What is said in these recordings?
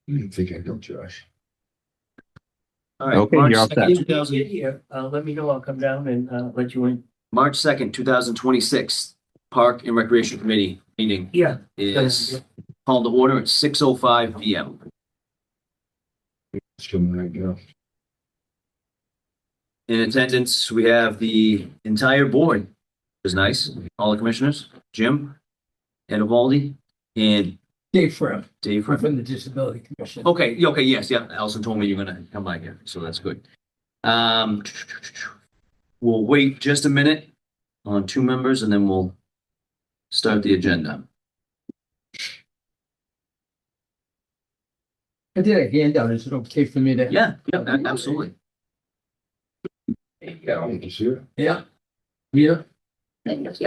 I think I know, Josh. All right, Okay, March you're all 2nd, set. 2000 Here, let me know, I'll come down and, let you in. March 2nd, 2026, Park and Recreation Committee meeting Yeah. is called to order at 6:05 PM. It's coming right now. In attendance, we have the entire board. It was nice. All the commissioners, Jim, Ed Evaldi, and Dave Frem, Dave. from the Disability Commission. Okay, yes, yeah. Allison told me you're gonna come by here, so that's good. We'll wait just a minute on two members and then we'll start the agenda. I did a handout, is it okay for me to? Yeah, absolutely. Yeah, thank you, sir. Yeah. Yeah. Thank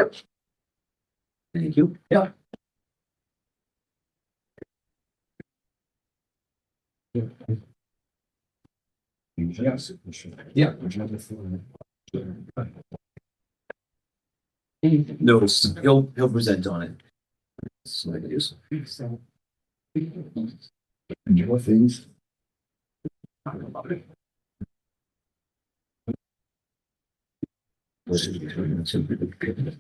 you. Yeah. Yeah. No, he'll present on it. So it is. More things.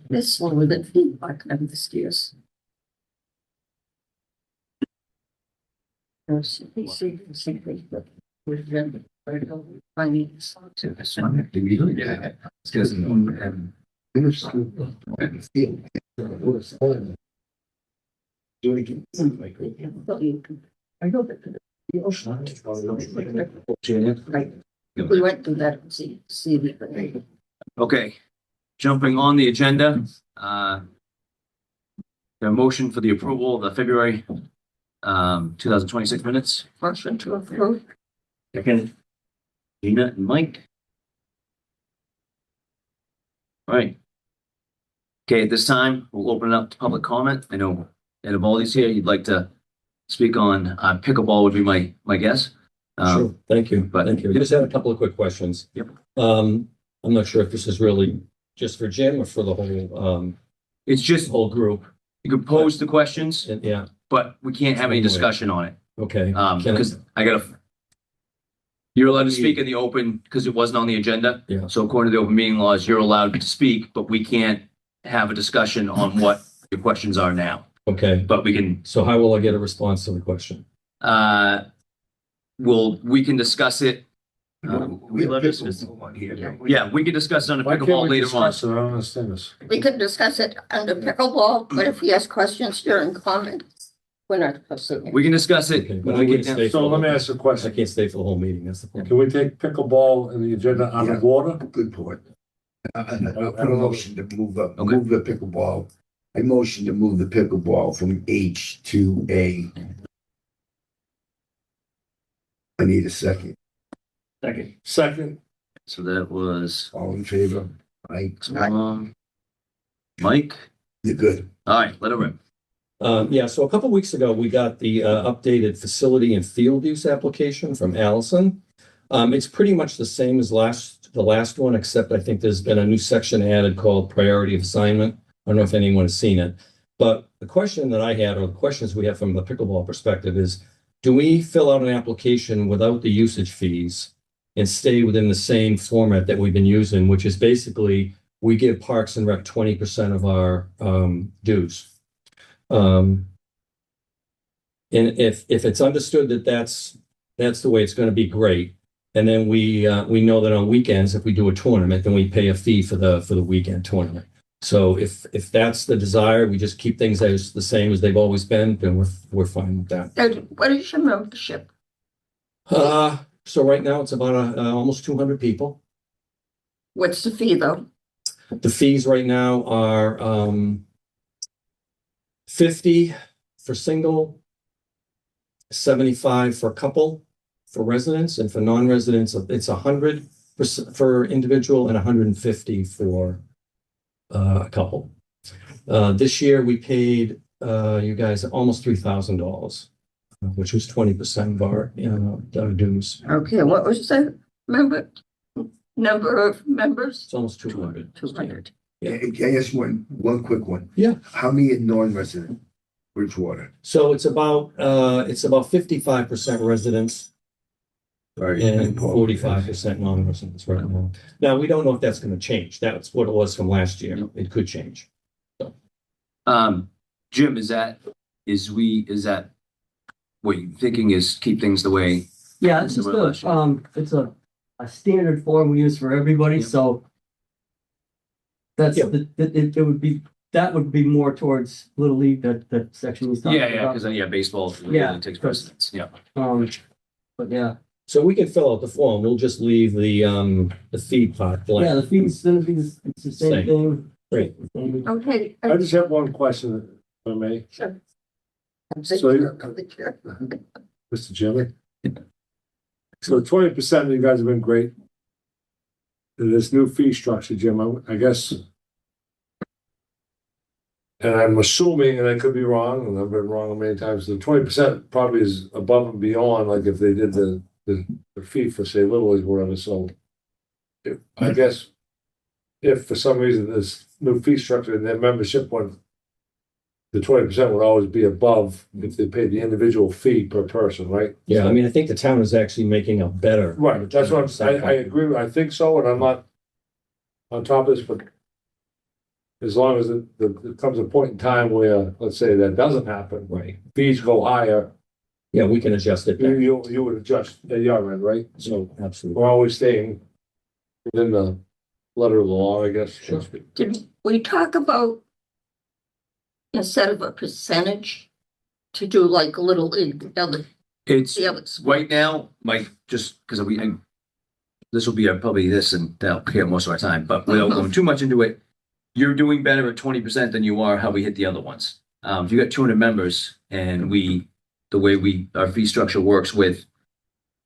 This one with the feedback of the stairs. Finance. Yeah. It's because do it again. I know that. We went through that, see the. Okay, jumping on the agenda, the motion for the approval of the February 2026 minutes. Motion to approve. Second, Gina and Mike. All right. Okay, at this time, we'll open it up to public comment. I know Ed Evaldi's here. You'd like to speak on pickleball would be my guess. Sure, thank you. but- Thank you. I just have a couple of quick questions. Yep. I'm not sure if this is really just for Jim or for the whole, It's just, whole group. you can pose the questions, And yeah, but we can't have any discussion on it. okay. Can I- Because you're allowed to speak in the open because it wasn't on the agenda. Yeah. So according to the open meeting laws, you're allowed to speak, but we can't have a discussion on what your questions are now. Okay, But we can, so how will I get a response to the question? we can discuss it. We have pickleball here. Yeah, we can discuss it on the Why can't pickleball we later on. discuss it? I don't understand this. We could discuss it under pickleball, but if he has questions during comments, we're not proceeding. We can discuss it. Okay, when but I we get wouldn't down. stay. So let me ask a I question. can't stay for the whole meeting, that's the point. Can we take pickleball in the agenda out of order? Good point. I'll I put a don't know. motion to move up, Okay. move the pickleball. I motion to move the pickleball from H to A. I need a second. Second, So that was, All in favor? Mike, Mike. you're good. All right, let it rip. Yeah, so a couple weeks ago, we got the updated facility and field use application from Allison. It's pretty much the same as the last one, except I think there's been a new section added called priority of assignment. I don't know if anyone has seen it, but the question that I had, or the questions we have from the pickleball perspective is, do we fill out an application without the usage fees and stay within the same format that we've been using, which is basically we give Parks and Rec 20% of our dues. And if it's understood that that's the way it's going to be, great. And then we know that on weekends, if we do a tournament, then we pay a fee for the weekend tournament. So if that's the desire, we just keep things as the same as they've always been, then we're fine with that. What is your membership? So right now it's about almost 200 people. What's the fee though? The fees right now are 50 for single, 75 for couple, for residents, and for non-residents, it's 100 for individual and 150 for a couple. This year we paid you guys almost $3,000, which was 20% of our dues. Okay, what was the number of members? It's almost 200. 200. Yeah. Can I ask one quick one? Yeah. How many are non-resident? Bridgewater? So it's about 55% residents and 45% non-residents right now. Now, we don't know if that's gonna change. That's what it was from last year. It could change. Jim, is that what you're thinking is keep things the way? Yeah, it's just it's a standard form we use for everybody, Yep. so. That's, Yep. that would be more towards Little League, that section we talked Yeah, about. because baseball Yeah. really takes precedence. Yeah. But yeah, So we can fill out the form. We'll just leave the fee part blank. yeah, the fee's gonna be, it's the Same. same thing. Great. Okay. I just have one question, if I may, Sure. So you- Mr. Jimmy. So 20% of you guys have been great. This new fee structure, Jim, I guess. And I'm assuming, and I could be wrong, and I've been wrong many times, the 20% probably is above and beyond, like if they did the fee for, say, Little League, or whatever, so. I guess, if for some reason this new fee structure and their membership one, the 20% would always be above if they paid the individual fee per person, right? Yeah, I mean, I think the town is actually making a better. Right, that's what I agree, I think so, and I'm not on top of this, but as long as it comes a point in time where, let's say that doesn't happen, Right. fees go higher, Yeah, we can adjust it. back. you would adjust at your end, right? So Absolutely. we're always staying within the letter of the law, I guess. so to Sure. speak. Did we talk about instead of a percentage to do like a little, It's the other right now, Mike, just because this will be probably this and that'll clear most of our time, but without going too much into it, you're doing better at 20% than you are how we hit the other ones. If you got 200 members and the way our fee structure works with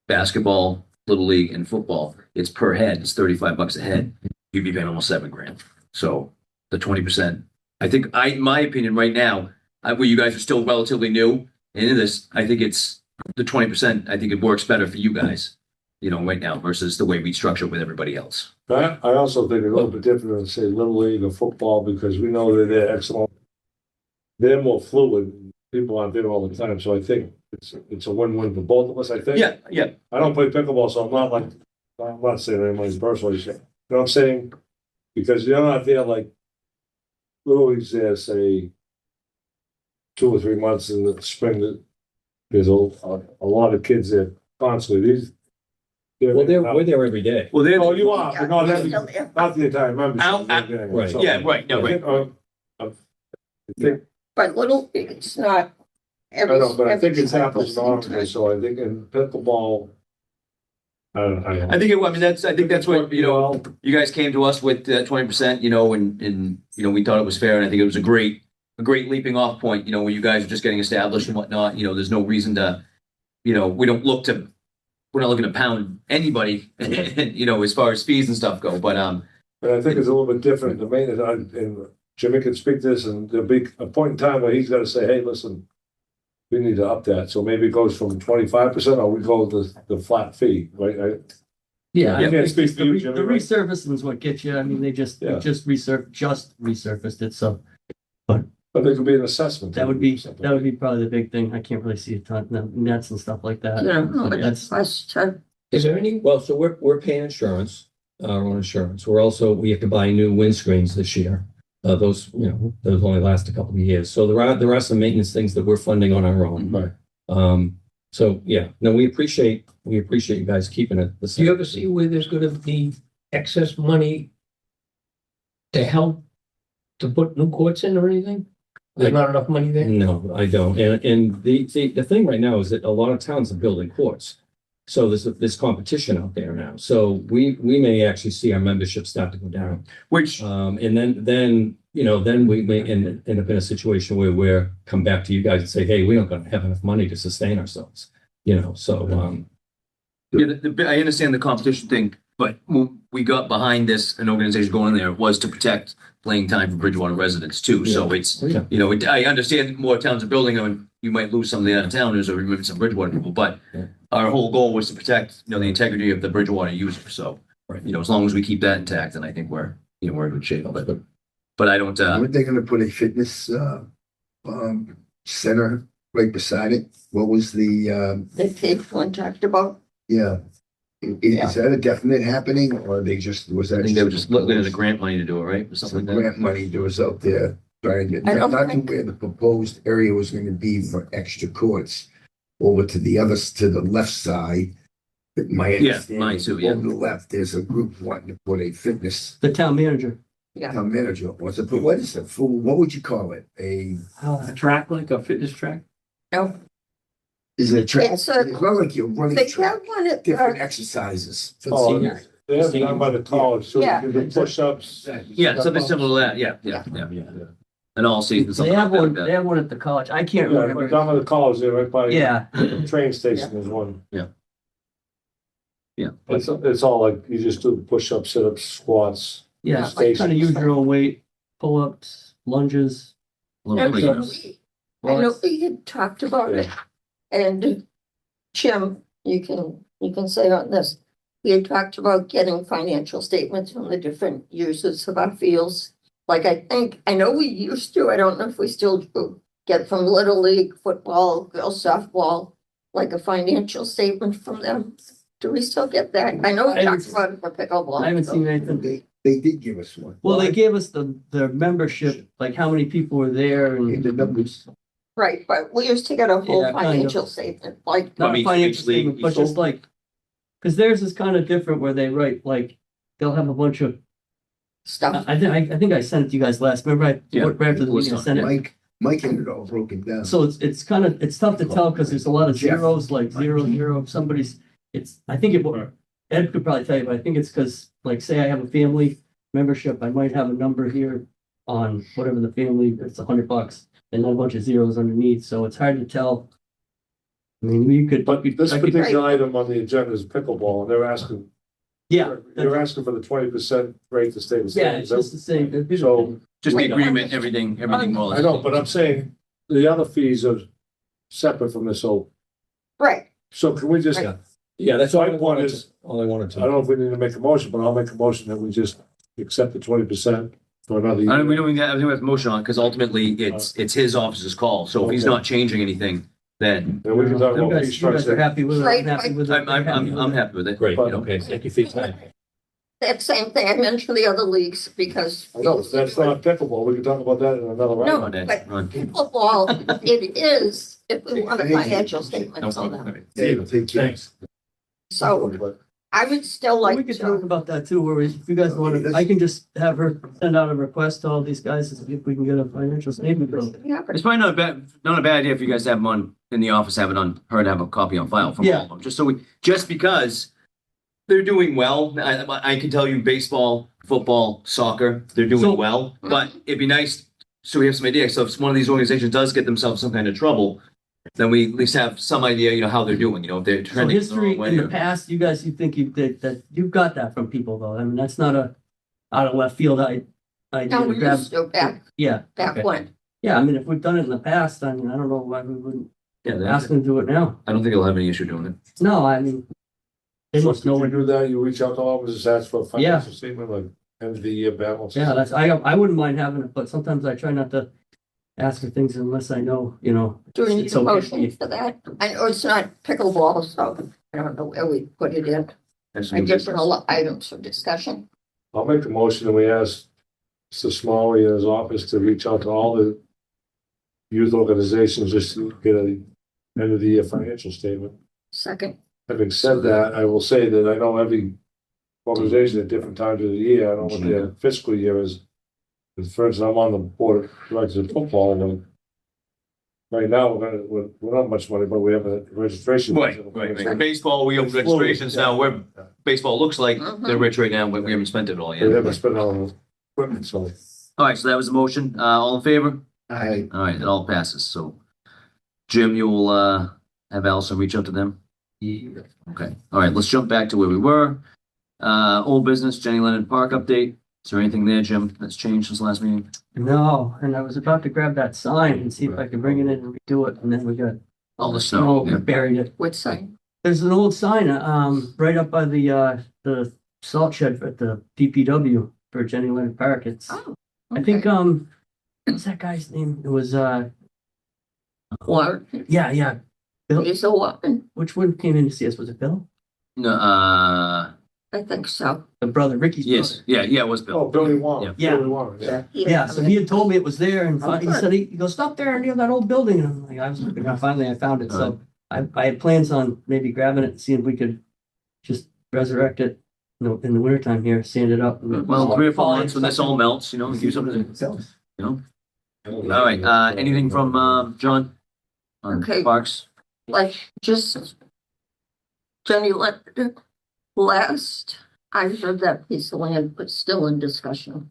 basketball, Little League and football, it's per head, it's $35 a head. You'd be paying almost $7,000. So the 20%, I think my opinion right now, where you guys are still relatively new into this, I think it's the 20%. I think it works better for you guys, right now versus the way we structure with everybody else. I also think a little bit different than, say, Little League or football, because we know that they're excellent. They're more fluid, people aren't there all the time, so I think it's a win-win for both of us, I think. Yeah. I don't play pickleball, so I'm not saying anybody's personally, you know what I'm saying? Because you're not there like, Little League's there, say, 2 or 3 months in the spring, there's a lot of kids there constantly, Well, we're there every day. Well, Oh, you are, but not the entire membership. Right. So, Yeah, right, no, right. I think, but little, it's not. I know, but I think every it's apples and time. oranges, so I think in pickleball. I don't know. I think that's what, you guys came to us with 20%, and we thought it was fair, and I think it was a great leaping off point, where you guys are just getting established and whatnot, there's no reason to, we're not looking to pound anybody, as far as fees and stuff go, but, But I think it's a little bit different, the maintenance, and Jimmy can speak to this, and there'll be a point in time where he's gotta say, hey, listen, we need to up that, so maybe it goes from 25%, or we go the flat fee, right? Yeah, Yeah. I think Speak for you, the Jimmy, right? resurfacing is what gets you. I mean, they just Yeah. resurfaced it, so But there could be an assessment. that would be probably the big thing. I can't really see a ton, no, nets and stuff like that. Yeah, But that's, question. Is there any, well, so we're paying insurance, our own insurance. We have to buy new windscreens this year. Those only last a couple of years. So there are some maintenance things that we're funding on our own. Right. So yeah, no, we appreciate you guys keeping it the Do same. you ever see where there's gonna be excess money to help to put new courts in or anything? There's not enough money there? No, I don't. And the thing right now is that a lot of towns are building courts. So there's competition out there now. So we may actually see our membership start to go down. which, And then we may end up in a situation where we're come back to you guys and say, hey, we don't gonna have enough money to sustain ourselves. I understand the competition thing, but when we got behind this, an organization going in there was to protect playing time for Bridgewater residents too. So it's, Yeah. I understand more towns are building them and you might lose some of the out-of-towners or remove some Bridgewater people, but Yeah. our whole goal was to protect, the integrity of the Bridgewater user. So, Right. as long as we keep that intact, then I think we're in good shape. But I don't, Weren't they gonna put a fitness, center right beside it? What was the, The paved one talked about. yeah. Is that a definite happening or they just, was that? I think they were just looking at the proposed- grant money to do it, right? Or something Some like that. grant money that was out there trying to I get, don't not to think- where the proposed area was gonna be for extra courts. Over to the others, to the left side. My Yeah, understanding, mine too, yeah. over the left, there's a group wanting to put a fitness The town manager. town manager. What's it, what is it? For, what would you call it? A track, like a fitness track? No, Is it a track? It's a- It's not like you're running they track, have one at, different exercises. for Oh, seniors. They have it done by the college, so Yeah. you can do push-ups. Yeah, something similar to that. Yeah, yeah. And all seasons. They have one, they have one at the college. I can't Yeah, but remember. down by the college, there, right by. Yeah, the train station, there's one. Yeah. Yeah. It's all like, you just do push-ups, sit-ups, squats. yeah, Station. kind of use your own weight, pull-ups, lunges. A little bit, you know. I know we had talked about it, and Jim, you can say on this. We had talked about getting financial statements from the different users of our fields. Like I know we used to, I don't know if we still do, get from Little League football, girls softball, like a financial statement from them. Do we still get that? I know we I talked haven't- about it for pickleball. I haven't seen anything. They did give us one. Well, they gave us the membership, like how many people were there And the and numbers. Right, but we used to get a whole Yeah, kind of. financial statement, like, not a mean, financial each league- statement, but each just like, because theirs is kind of different where they write, like, they'll have a bunch of, stuff. I think I sent it to you guys last, remember I, Yeah, right after the it was meeting, I on, sent it. Mike had it all broken down. So it's kind of, it's tough to tell because there's a lot of Jeff. zeros, like 0, 0, somebody's, I think Ed could probably tell you, but I think it's because, like, say I have a family membership, I might have a number here on whatever the family, it's $100 and then a bunch of zeros underneath, so it's hard to tell. I mean, you could, But this I could- particular item on the agenda is pickleball, and they're asking, yeah, you're asking for the 20% rate to stay the same. yeah, it's just the same. it'd be the So- same. Just the agreement, everything more or less. I know, but I'm saying the other fees are separate from this, so can we just, Right. Yeah, that's all I My point wanted is- to, all I wanted I don't to. know if we need to make a motion, but I'll make a motion that we just accept the 20% for another I don't, we year. don't even have, I think we have a motion on, because ultimately it's his office's call. So if he's Okay. not changing anything, then And we can talk You about fee guys are structure. happy with it, I'm Right, happy with it. I'm, they're happy with I'm it. happy with it. Great, But- okay, thank you for your time. That same thing, I mentioned the other leagues because. I know, that's not pickleball, we can talk about that in another round. No, Run, Ed, but run. pickleball, it is, if we want a financial statement on them. Yeah, take care. Thanks. So But I would still We like could talk to, about that too, where if you guys want to, I can just have her send out a request to all these guys to see if we can get a financial statement from them. yeah, but It's probably not a bad idea if you guys have them on in the office, have it on her to have a copy on file from all of them, just because they're doing well. I can tell you baseball, football, soccer, they're doing So- well, but it'd be nice. So we have some idea. So if one of these organizations does get themselves some kind of trouble, then we at least have some idea, how they're doing, if they're So trending. the history wrong way in the or- past, you guys, you think that you've got that from people though. I mean, that's not a out of left field idea no, to we grab. used to back Yeah, okay. when. Yeah, I mean, if we've done it in the past, I mean, I don't know why we wouldn't Yeah, ask them to do it now. I don't think they'll have any issue doing it. No, I mean, they so must know could you what. do that, you reach out to all of us, just ask for a financial statement, like end of the year balance. Yeah, I wouldn't mind having it, but sometimes I try not to ask for things unless I know, Do we need It's a okay. motion for that? I know it's not pickleball, so I don't know where we put it in. That's I new just business. a lot items for discussion. I'll make a motion and we ask Mr. Smalley in his office to reach out to all the youth organizations just to get a end of the year financial statement. Second, Having said that, I will say that I know every organization at different times of the year, I don't know what their fiscal year is. Because for instance, I'm on the board of directors of football and right now, we're not much money, but we have a registration. Right. Baseball, we open registrations now, where baseball looks like they're rich right now, but we haven't spent it all We yet. haven't spent all the equipment, so. All right, so that was the motion. All in favor? I, All right, it all passes. So Jim, you will have Allison reach out to them? Okay. All right, let's jump back to where we were. Old business, Jenny Lennon Park update. Is there anything there, Jim, that's changed since last meeting? no, and I was about to grab that sign and see if I could bring it in and redo it, and then we got. All the snow. Yeah. Buried it. which sign? There's an old sign, right up by the salt shed at the DPW for Jenny Leonard Park. It's, Oh, I think, okay. what's that guy's name? It was, Warren, Yeah. Bill, Lisa Warren, which one came in to see us? Was it Bill? No, I think so. The brother, Ricky's yes, brother. yeah, it was Bill. Oh, Billy Warren. Yeah. Billy Warren, yeah. Yeah, so he had told me it was there and Oh, he good. said, he goes, stop there near that old building. And I'm like, I was looking, and finally I found it. So I had plans on maybe grabbing it and seeing if we could just resurrect it, in the wintertime here, sand it up. and- Well, 3 or 4 Fall in months when this all melts, you know, give something, something. all right, anything from, John? On Okay. Parks? Like, just, Jenny, last I heard that piece of land was still in discussion.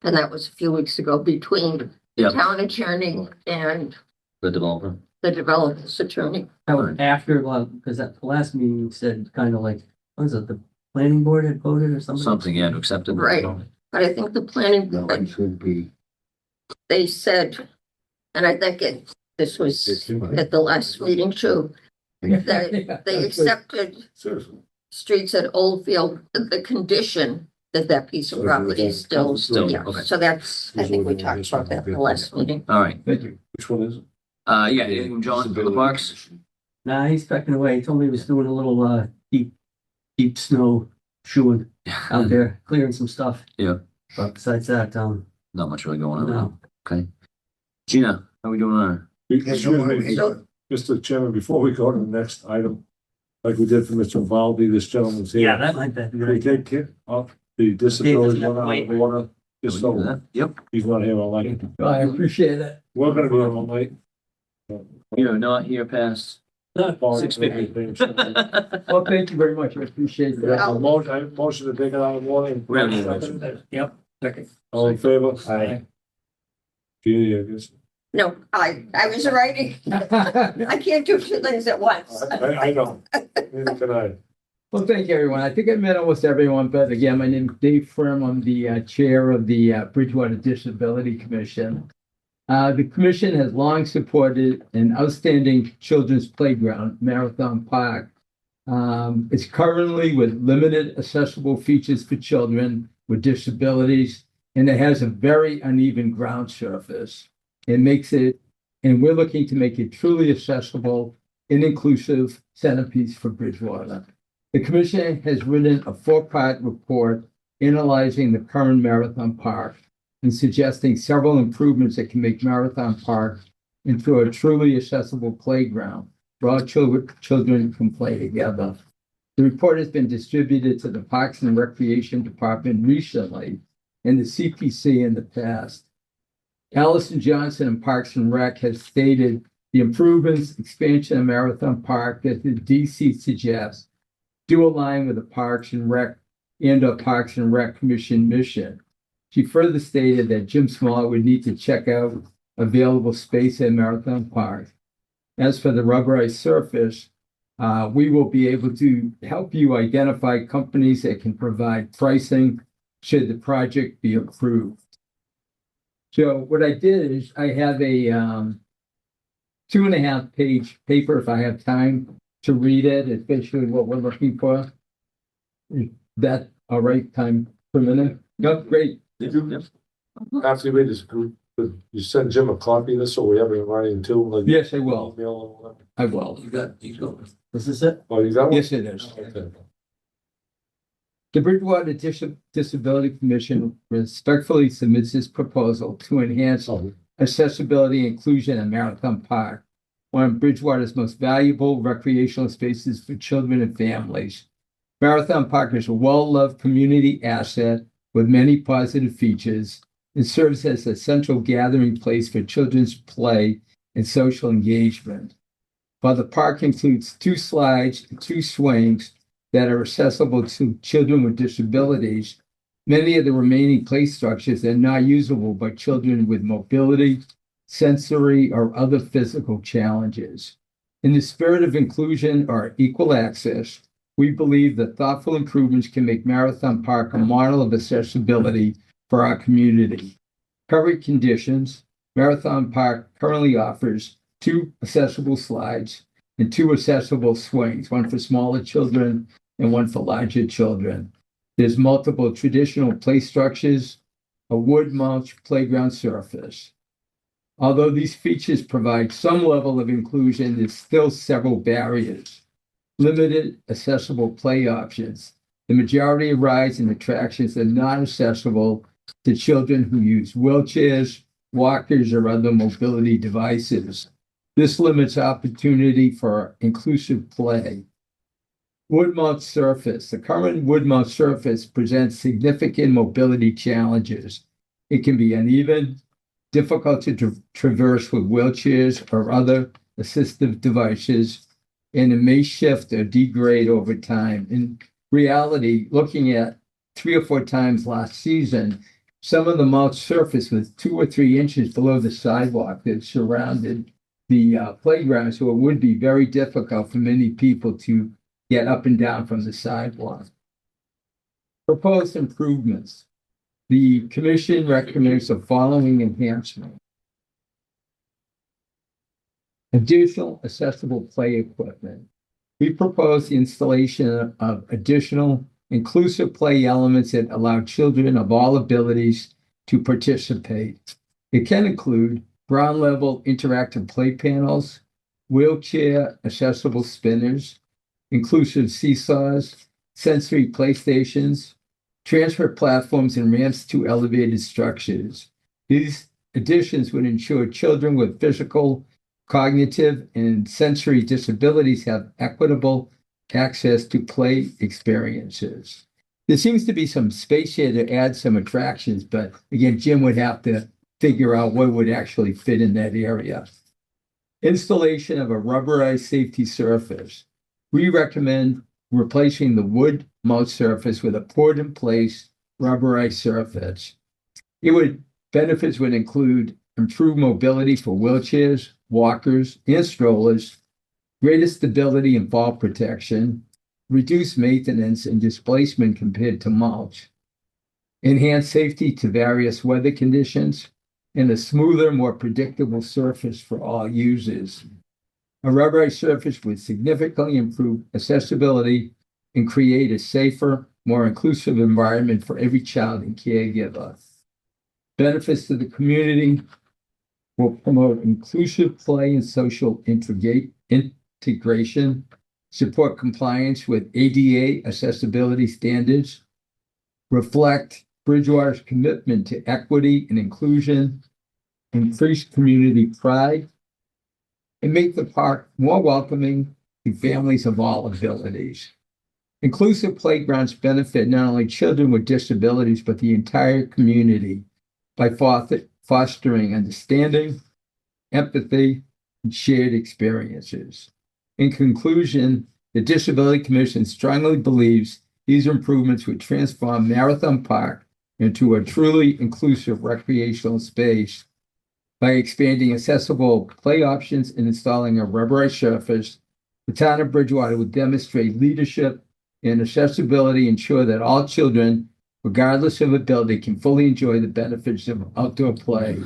And that was a few weeks ago between the Yep. town attorney and The developer. the developer's attorney. That was after, because that last meeting said kind of like, what was it, the planning board had voted or something? Something, yeah, to accept it. Right. But I think the planning No, board, it should be. they said, and I think this was at the last meeting too, that they accepted Seriously. streets at Oldfield, the condition that piece of property is still, Still, yeah. okay. So that's, I think we talked about that in the last meeting. All right, Thank you. Which one is it? yeah, anything from John for the Parks? Nah, he's pecking away. He told me he was doing a little, deep snow shoeing out there, clearing some stuff. Yeah. But besides that, Not much really going on. no. Okay. Gina, how we doing on our? Excuse me, So- Mr. Chairman, before we go to the next item, like we did for Mr. Valdi, this gentleman's here. Yeah, that might be a good They idea. take care of the disability one out of order, just Can we do so that? Yep, he's not here all night. I appreciate it. We're gonna be here all night. you're not here past. 6:50. Well, thank you very much. I appreciate We have that. a motion to take it out of the morning. We have a motion. Yep, second. All in favor? Judy, I guess. No, I was writing. I can't do two things at once. I know. Neither can I. Well, thank you, everyone. I think I met almost everyone, but again, my name is Dave Firm. I'm the chair of the Bridgewater Disability Commission. The commission has long supported an outstanding children's playground, Marathon Park. It's currently with limited accessible features for children with disabilities, and it has a very uneven ground surface. It makes it, and we're looking to make it truly accessible and inclusive centerpiece for Bridgewater. The commission has written a 4-part report analyzing the current Marathon Park and suggesting several improvements that can make Marathon Park into a truly accessible playground where all children can play together. The report has been distributed to the Parks and Recreation Department recently and the CPC in the past. Allison Johnson and Parks and Rec has stated the improvements, expansion of Marathon Park that the DC suggests do align with the Parks and Rec Commission mission. She further stated that Jim Small would need to check out available space at Marathon Park. As for the rubberized surface, we will be able to help you identify companies that can provide pricing should the project be approved. So what I did is I have a 2.5-page paper if I have time to read it. It's basically what we're looking for. Is that all right? Time per minute? Yep, great. After you read this, could you send Jim a copy of this so we have it in writing too? Like Yes, I will. email or whatever? I will. Is this it? Oh, you got one? Yes, it is. Okay. The Bridgewater Disability Commission respectfully submits this proposal to enhance Oh, accessibility and inclusion at Marathon Park, one of Bridgewater's most valuable recreational spaces for children and families. Marathon Park is a well-loved community asset with many positive features and serves as a central gathering place for children's play and social engagement. While the park includes 2 slides and 2 swings that are accessible to children with disabilities, many of the remaining play structures are not usable by children with mobility, sensory, or other physical challenges. In the spirit of inclusion or equal access, we believe that thoughtful improvements can make Marathon Park a model of accessibility for our community. Current conditions, Marathon Park currently offers 2 accessible slides and 2 accessible swings, one for smaller children and one for larger children. There's multiple traditional play structures, a wood mulch playground surface. Although these features provide some level of inclusion, there's still several barriers. Limited accessible play options. The majority of rides and attractions are not accessible to children who use wheelchairs, walkers, or other mobility devices. This limits opportunity for inclusive play. Wood mount surface. The current wood mount surface presents significant mobility challenges. It can be uneven, difficult to traverse with wheelchairs or other assistive devices, and it may shift or degrade over time. In reality, looking at 3 or 4 times last season, some of the mount surface was 2 or 3 inches below the sidewalk that surrounded the playground, so it would be very difficult for many people to get up and down from the sidewalk. Proposed improvements. The commission recommends the following enhancement. Additional accessible play equipment. We propose the installation of additional inclusive play elements that allow children of all abilities to participate. It can include ground level interactive play panels, wheelchair accessible spinners, inclusive seesaws, sensory playstations, transfer platforms, and ramps to elevated structures. These additions would ensure children with physical, cognitive, and sensory disabilities have equitable access to play experiences. There seems to be some space here to add some attractions, but again, Jim would have to figure out what would actually fit in that area. Installation of a rubberized safety surface. We recommend replacing the wood mount surface with a poured-in-place rubberized surface. Benefits would include improved mobility for wheelchairs, walkers, and strollers, greater stability and fall protection, reduced maintenance and displacement compared to mulch, enhanced safety to various weather conditions, and a smoother, more predictable surface for all users. A rubberized surface would significantly improve accessibility and create a safer, more inclusive environment for every child and caregiver. Benefits to the community will promote inclusive play and social integration, support compliance with ADA accessibility standards, reflect Bridgewater's commitment to equity and inclusion, increase community pride, and make the park more welcoming to families of all abilities. Inclusive playgrounds benefit not only children with disabilities, but the entire community by fostering understanding, empathy, and shared experiences. In conclusion, the Disability Commission strongly believes these improvements would transform Marathon Park into a truly inclusive recreational space. By expanding accessible play options and installing a rubberized surface, the town of Bridgewater would demonstrate leadership and accessibility, ensure that all children, regardless of ability, can fully enjoy the benefits of outdoor play.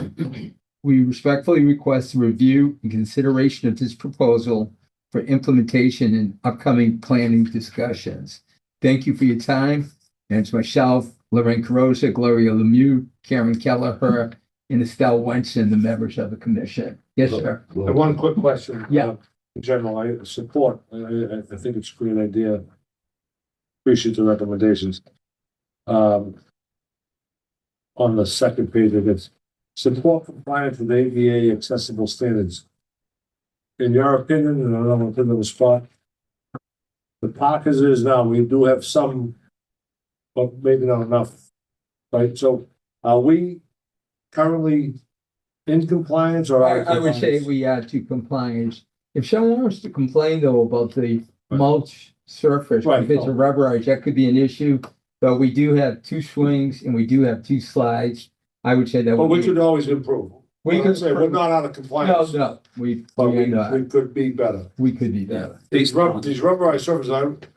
We respectfully request a review and consideration of this proposal for implementation in upcoming planning discussions. Thank you for your time. And it's myself, Lorraine Carosa, Gloria Lemieux, Karen Kelleher, and Estelle Wenson, the members of the commission. Yes, sir. One quick question. Yeah. In general, I support, I think it's a great idea. Appreciate the recommendations. On the second page of it, support compliance with ADA accessible standards. In your opinion, and I don't want to put on the spot, the park as it is now, we do have some, but maybe not enough, right? So are we currently in compliance or? I would say we add to compliance. If someone wants to complain though about the mulch surface, Right. if it's a rubberized, that could be an issue. But we do have 2 swings and we do have 2 slides. I would say that But we would could always improve. we could say we're not out of no, compliance. no, we But are not. we could be better. We could be better. These rubberized surfaces,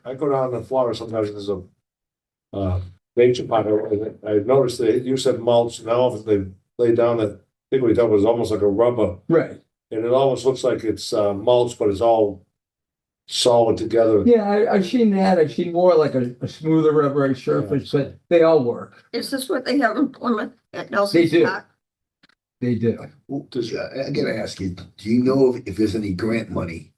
I go down to Florida sometimes, there's a nature park, and I noticed they used to have mulch, now they lay down that, I think we thought was almost like a rubber, Right. and it almost looks like it's mulch, but it's all solid together. Yeah, I've seen that. I've seen more like a smoother rubberized surface, but they all work. Is this what they have in Plymouth at Nelson's They do. Park? they do. Well, I gotta ask you, do you know if there's any grant money?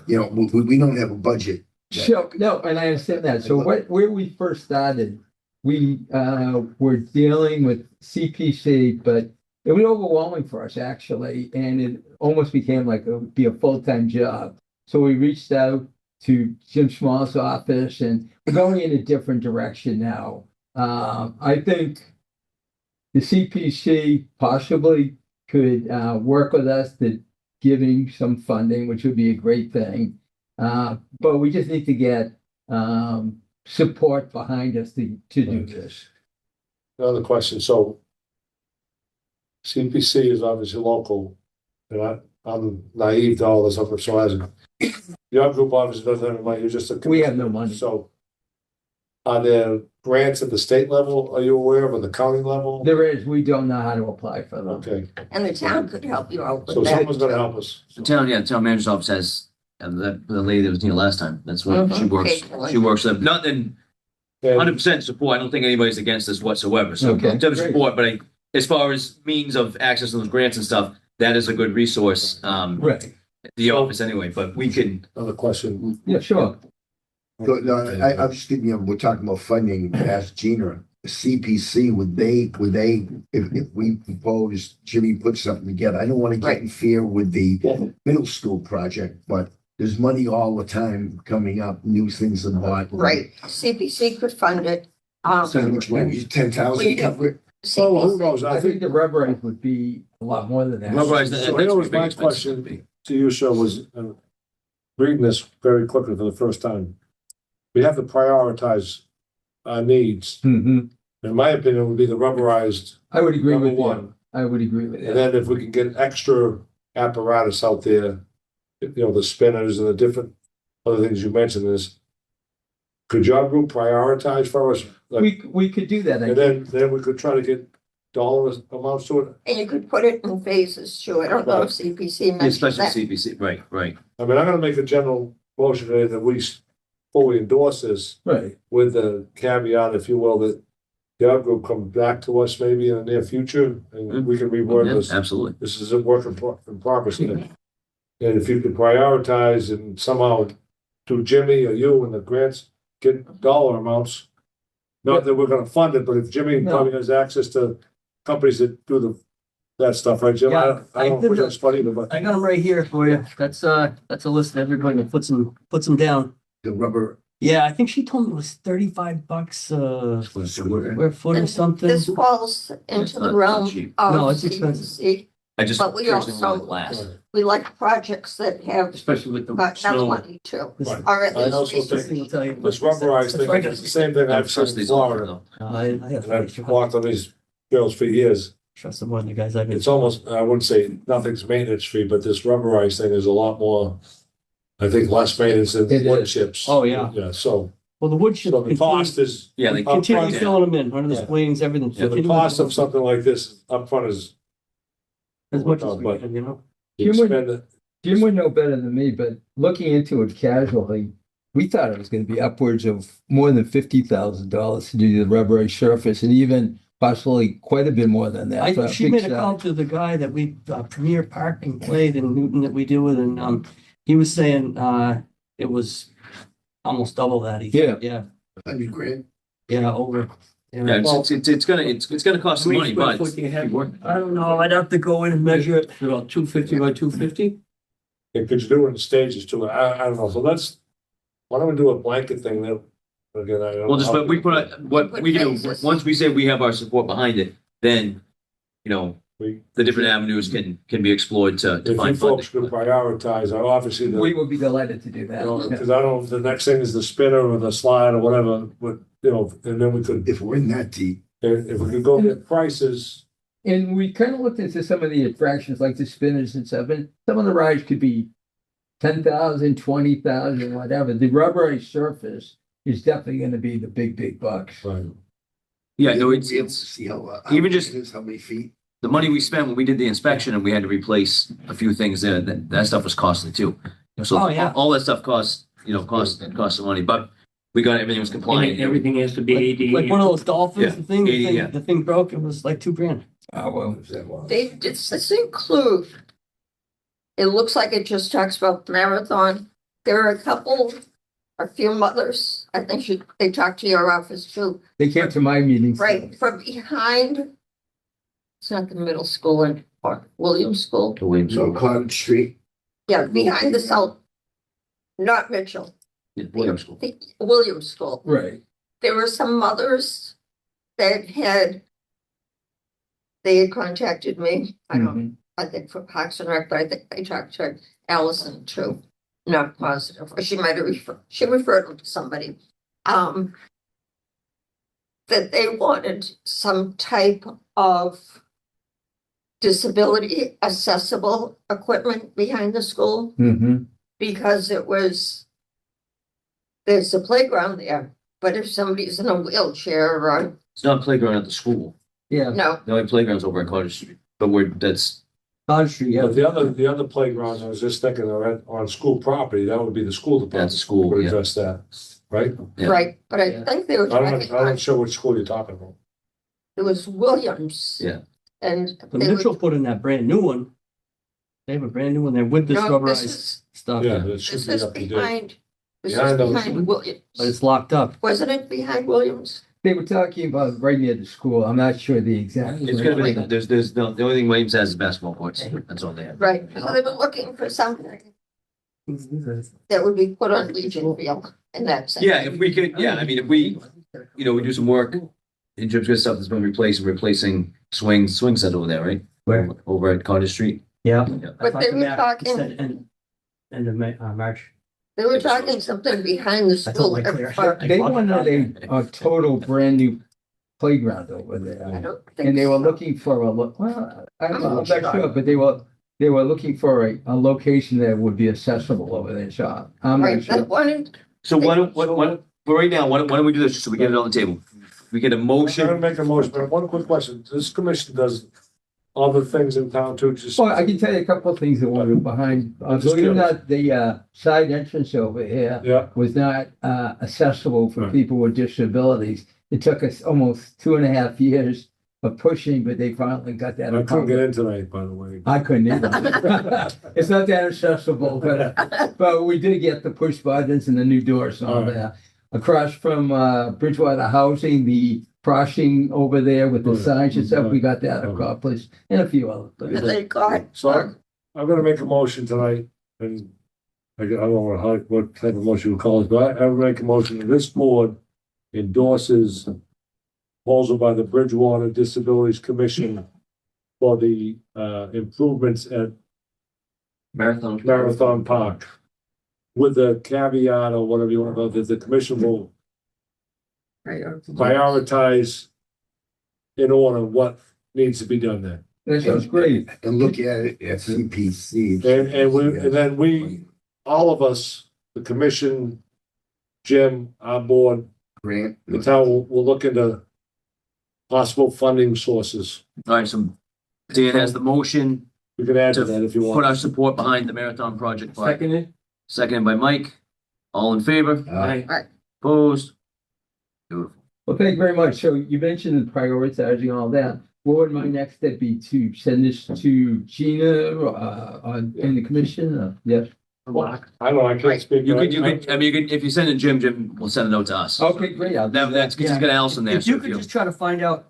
You know, we don't have a budget. So, no, and I understand that. So where we first started, we were dealing with CPC, but it was overwhelming for us actually, and it almost became like be a full-time job. So we reached out to Jim Small's office, and we're going in a different direction now. I think the CPC possibly could work with us to giving some funding, which would be a great thing. But we just need to get support behind us to do this. Another question, so CPC is obviously local, and I'm naive to all this stuff, so as your group obviously doesn't have any money, you're just a. We have no money. So are there grants at the state level, are you aware of, at the county level? There is, we don't know how to apply for them. Okay, And the town could help you out so with that. someone's gonna help us. The town manager's office has, the lady that was here last time, that's what she Mhm. works, she works, not in And 100% support. I don't think anybody's against this whatsoever. So Okay, in terms of great. support, but as far as means of access to those grants and stuff, that is a good resource. Right, The office anyway, but we can. another question, yeah, sure. So, no, I was just thinking, we're talking about funding, ask Gina, CPC, would they, if we propose Jimmy put something together, I don't want to get in fear with the middle school project, but there's money all the time coming up, new things are bought. Right, CPC could fund it. So how much money, 10,000 cover it? so who knows, I think the rubberized would be a lot more than that. Rubberized, So here was my question to you, sir, was reading this very quickly for the first time. We have to prioritize our needs. Mhm. In my opinion, it would be the rubberized I would agree number with you. one. I would agree with And you. then if we can get extra apparatus out there, you know, the spinners and the different other things you mentioned is, could your group prioritize for us? Like, We could do that. I and think. then we could try to get dollar amounts to it. And you could put it in phases too. I don't know if CPC mentioned Especially that. CPC, right. I mean, I'm gonna make a general motion today that we fully endorse this Right. with the caveat, if you will, that your group comes back to us maybe in the near future and we can reword Yeah, this. absolutely. This is a work in progress. And if you could prioritize and somehow through Jimmy or you and the grants, get dollar amounts. Not that we're gonna fund it, but if Jimmy No. probably has access to companies that do that stuff, right, Jim? Yeah, I don't I know if did that's funny, but I got them right here for you. That's a list of everybody that puts them down. The rubber. Yeah, I think she told me it was $35 square foot or And something. This falls It's into not- the realm not cheap. No, of it's expensive. CPC. I just. But we curious if also- it last. We like projects that have Especially with the got enough snow. money too, This- Right. or at I also least. This thing will tell you. this rubberized thing, Right. it's the same thing I I've trust seen in these all, Florida. though. I And have I've walked on these trails for years. trust them more than the guys I've been. It's almost, I wouldn't say nothing's maintenance free, but this rubberized thing is a lot more, I think, less maintenance than It wood is. chips. Oh, yeah. Yeah, so Well, the wood chip. the cost is, Yeah, they Continue upfront, filling them in, under the Yeah. springs, everything. so the cost of something like this upfront is. As much as we But- can, you know? You Human- spend it, Jim would know better than me, but looking into it casually, we thought it was going to be upwards of more than $50,000 to do the rubberized surface, and even possibly quite a bit more than that. for a She big made a site. call to the guy that we, Premier Parking Plate in Newton that we do with, and, he was saying, it was almost double that. He said. Yeah, $100,000. yeah, over. Yeah, it's gonna cost some money, but. Foot you have, I don't know, I'd have to go in and measure it. about 250 by 250? and could you do it in stages too? I don't know, so why don't we do a blanket thing that, again, I don't. Well, just what we do, Phases. once we say we have our support behind it, then, the different avenues can be explored to If you find folks funding. could prioritize, obviously, We would be delighted to do that. because I don't, the next thing is the spinner or the slide or whatever, but, and then we could, If we're in that deep, if we could go get prices. And we kind of looked into some of the attractions like the spinners and stuff, and some of the rides could be 10,000, 20,000, whatever. The rubberized surface is definitely going to be the big bucks. Right. Yeah, no, we'll be able to it's, see how even big just- it is, how many feet. the money we spent when we did the inspection and we had to replace a few things there, that stuff was costly too. So Oh, yeah. all that stuff costs some money, but we got, everything was compliant. Everything has to be ADA. Like one of those dolphins, Yeah, the thing, 80, yeah. the thing broke, it was like $2,000. well, Does this include? It looks like it just talks about marathon. There are a few mothers, I think they talked to your office too, they came to my meetings. right, from behind. It's not the middle school and, or Williams School, The Williams. So Cottage Street, yeah, behind the South. Not Mitchell, Yeah, Williams School. the Williams School. Right. There were some mothers that they had contacted me, Mhm. I think for Parks and Rec, but I think they talked to Allison too. Not positive, or she might have referred them to somebody. That they wanted some type of disability accessible equipment behind the school Mhm. because there's a playground there, but if somebody's in a wheelchair or, It's not a playground at the school. Yeah. no, The only playground's over at Cottage Street, but that's, Cottage Street, yeah. But the other playgrounds, I was just thinking are on school property, that would be the school department. that's a school, Would yeah. address that, right? Yeah. right, but I Yeah. think they were I'm talking not on, sure which school you're talking about. it was Williams. Yeah. And But they were, Mitchell put in that brand new one. They have a brand new one there with the no, rubberized this stuff, Yeah, that should is be up to date. behind, this is Behind those- behind Williams. but it's locked up. Wasn't it behind Williams? They were talking about right near the school. I'm not sure the exact. It's gonna be, there's, the only thing Williams has is basketball courts. That's all they have. Right, so they were looking for something that would be put on Legion Field in that sense. Yeah, if we could, yeah, I mean, if we, we do some work in terms of stuff that's been replacing swing set over there, right? Where? Over at Cottage Street. Yeah. Yeah. But they were talking- And March. They were talking something behind the I thought school. like clear. or- They wanted a total brand new playground over I there. don't think And they were so. looking for I'm not sure, but they were looking for a location that would be accessible over there, Sean. I'm not Right, sure. that one, So for right now, why don't we do this, so we get it on the table? We get a I'm gonna motion, make a motion, but one quick question. This commission does other things in town too, just. Well, I can tell you a couple of things that were behind, I'm just believe it or curious. not, the side entrance over here Yeah, was not accessible for Right. people with disabilities. It took us almost 2.5 years of pushing, but they finally got that. I couldn't get accomplished. in tonight, by the way. I couldn't either. It's not that accessible, but we did get the push buttons and the new doors and all All right. that. Across from Bridgewater Housing, the crossing over there with the Oh, yeah. signs and stuff, we got that Oh. accomplished and a few other that things. they got. So I'm gonna make a motion tonight and I don't know what type of motion we call it, but I would make a motion that this board endorses proposal by the Bridgewater Disabilities Commission for the improvements at Marathon Park. With the caveat or whatever you want to call it, that the commission will prioritize in order what needs to be done there. That sounds great. and look at it at CPC. And then we, all of us, the commission, Jim, our board, Grant. the town will look into possible funding sources. all right, so Dan has the motion, We can add to that if you put want. our support behind the marathon project. Seconded. Seconded by Mike, all in favor, opposed? Beautiful. Well, thank you very much. So you mentioned prioritizing all that. What would my next step be to send this to Gina, in the commission? Yes. I don't know, I can't speak. You could, I mean, if you send it to Jim will send a note to us. Okay, great. I'll do That's, because he's got Allison there. If you so could just try to find out,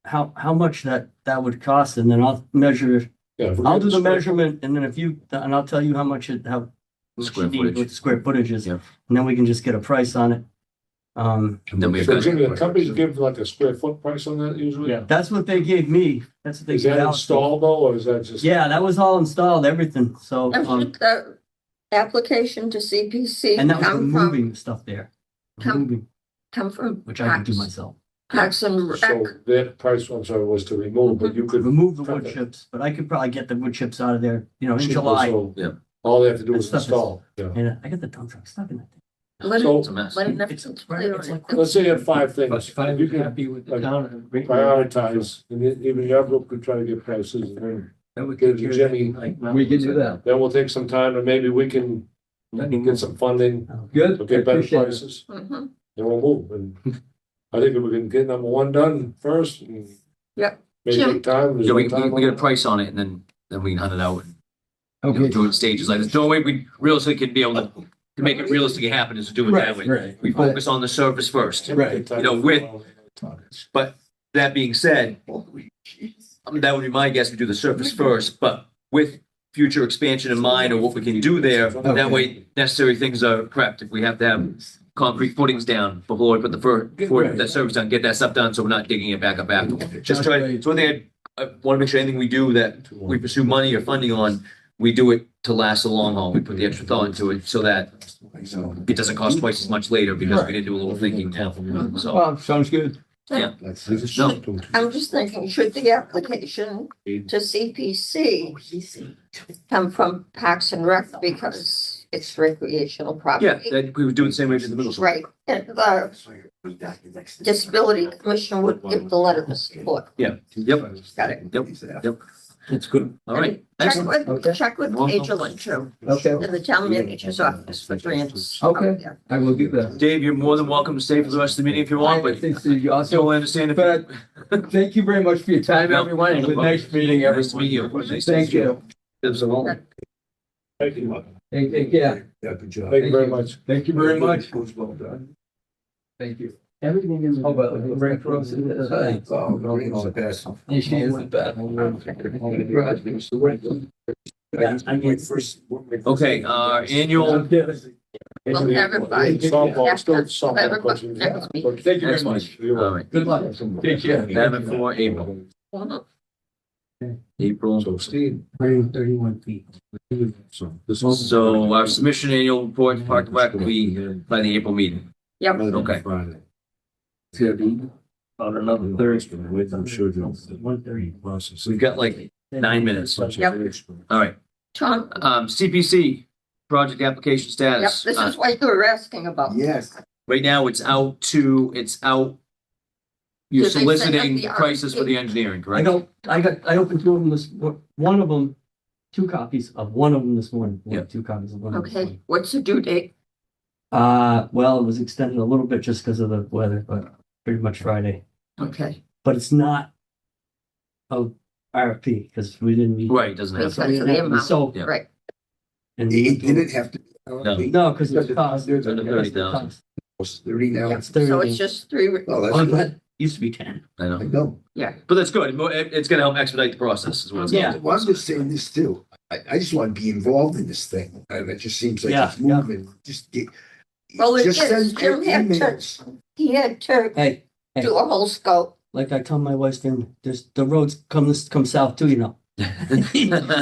how much that would cost and then I'll measure, Yeah, if we I'll get do the square- measurement and then and I'll tell you how much what Square you need, footage. what the square footage is. Yeah. And then we can just get a price on it. And then we've So got, Jimmy, the companies give like a square foot price on that usually? That's what they gave me. That's what they Is gave that Alex. installed though, or is that just? Yeah, that was all installed, everything. So, The application to CPC and that was come removing from, the stuff there. Come- Removing, come from. which I can do myself. Parks and Rec. So that price, I'm sorry, was to remove, but you could. Remove the wood chips, but I could probably get the wood chips out of there, in cheaper, July. so Yeah. All they have to do That is stuff is- install, yeah. And I got the dump truck stuck in that thing. Let So- it's a mess. Let it never It's it's right- it's like- Let's say you have five But things, if I if you was can happy with the like, town. prioritize, and even your group could try to get prices, and then, That would Get it take to care of Jimmy. it, like, We can do that. then we'll take some time and maybe we can get some funding, Good. to I get better appreciate it. prices, Mhm. and we'll move, and I think if we can get number one done first, and May Jim. take time. there's So we no time get a on it. price on it and then we can hunt it out. And, you know, Okay. do it in stages like this. The only way we realistically can be able to make it realistically happen is to do it that way. Right. We focus on the surface first. Right. Time you know, to- with- But that being said, that would be my guess, we do the surface first, but with future expansion in mind or what we can do there, that way necessary things are prepped. If we have to have concrete footings down before we put the surface down, get that stuff done so we're not digging it back up afterwards. Just try, so I want to make sure anything we do that we pursue money or funding on, we do it to last the long haul. We put the extra thought into it so that it doesn't cost twice as much later because we didn't do a little thinking now. So, Well, sounds good. yeah. No. I'm just thinking, should the application to CPC come from Parks and Rec because it's recreational Yeah, property? that, we would do it the same way as the middle school. Right, and the Disability Commission would give the letter of support. Yeah, yep, Got it. yep. That's good. All right. Check Excellent. with, check with Pagelin too, Okay. in the town manager's office for grants. Okay. Yeah. I will do that. Dave, you're more than welcome to stay for the rest of the meeting if you want, I but think so. You also, totally understand if. but thank you very much for your time, No. everyone. And good nice meeting Nice to meet everyone. you. Thank you. Thank you. Take care. Yeah, good job. Thank you very much. Thank you very much. Well done. Thank you. Everything in the. How about the break for us? Oh, Lorraine's the best. Yeah, she is the best. Yeah, I mean, Okay, our annual, Well, everybody. Softball, still Yeah, softball everybody- questions. next meeting. Thank you very much. all right, Good luck. Take care. have it for April. April. So Steve. 31 feet. So this is. So our submission annual report to Park and Rec will be by the April meeting. Yep. Okay. Friday. About another Thursday, wait, I'm sure you'll. 1:30. Process. We've got like 9 minutes. All Yep. right, Tom, CPC, project application yep, status. this is what you were asking about. Yes. Right now, it's out. You're Did they send us soliciting the prices for the engineering, I correct? I opened two of them one of them, 2 copies of one of them this morning. Yeah. 2 copies of one of them. this Okay, morning. what's the due date? Well, it was extended a little bit just because of the weather, but pretty much Friday. Okay, But it's not a RFP because we didn't need. Right, doesn't have. Because of the amount. So, Yeah. right. and It didn't have to. no, because it's cost. There's Under 30,000. It's 30 now. It's 30. So it's just 3, Oh, Oh, that's, that used to be 10. I I know, know. yeah. but that's good. It's gonna help expedite the process is what it's Yeah. going Well, I'm just saying this too. I just want to be involved in this thing. And it just seems like Yeah, it's moving. Just get. Well, it just is. send Jim had to- emails. He had to Hey, do a whole scope. like I tell my wife, there's the roads come south too, you know.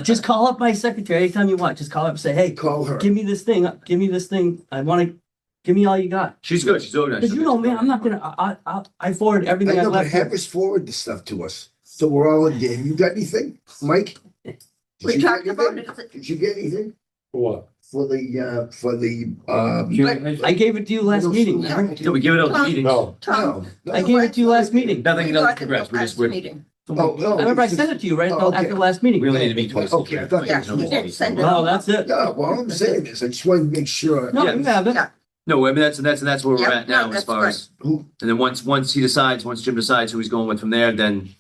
Just call up my secretary anytime you want. Just call up and say, hey, Call her. give me this thing. I want to, give me all you got. She's good, she's organized. Because you know, man, I'm not gonna, I forward I everything I know, but left. have us forward the stuff to us. So we're all in game. You got anything, Mike? Did We you get talked about anything? it. Did you get anything What? for the, I gave it to you last meeting. Yeah. Did we give it out to meetings? No. Tom. no. I gave it to you last meeting. Nothing, we nothing got it progressed, we last just, we're, meeting. Oh, no. I remember I sent it to you right Oh, okay. after the last meeting. we only need to meet twice. Okay, I thought Yeah, there was you more. did send it. No, that's it. No, well, all I'm saying is I just want to make sure. No, Yeah. you have it. Yeah. No, I mean, that's where we're Yep, at now no, as that's far as, Who, and then once Jim decides who he's going with from there, then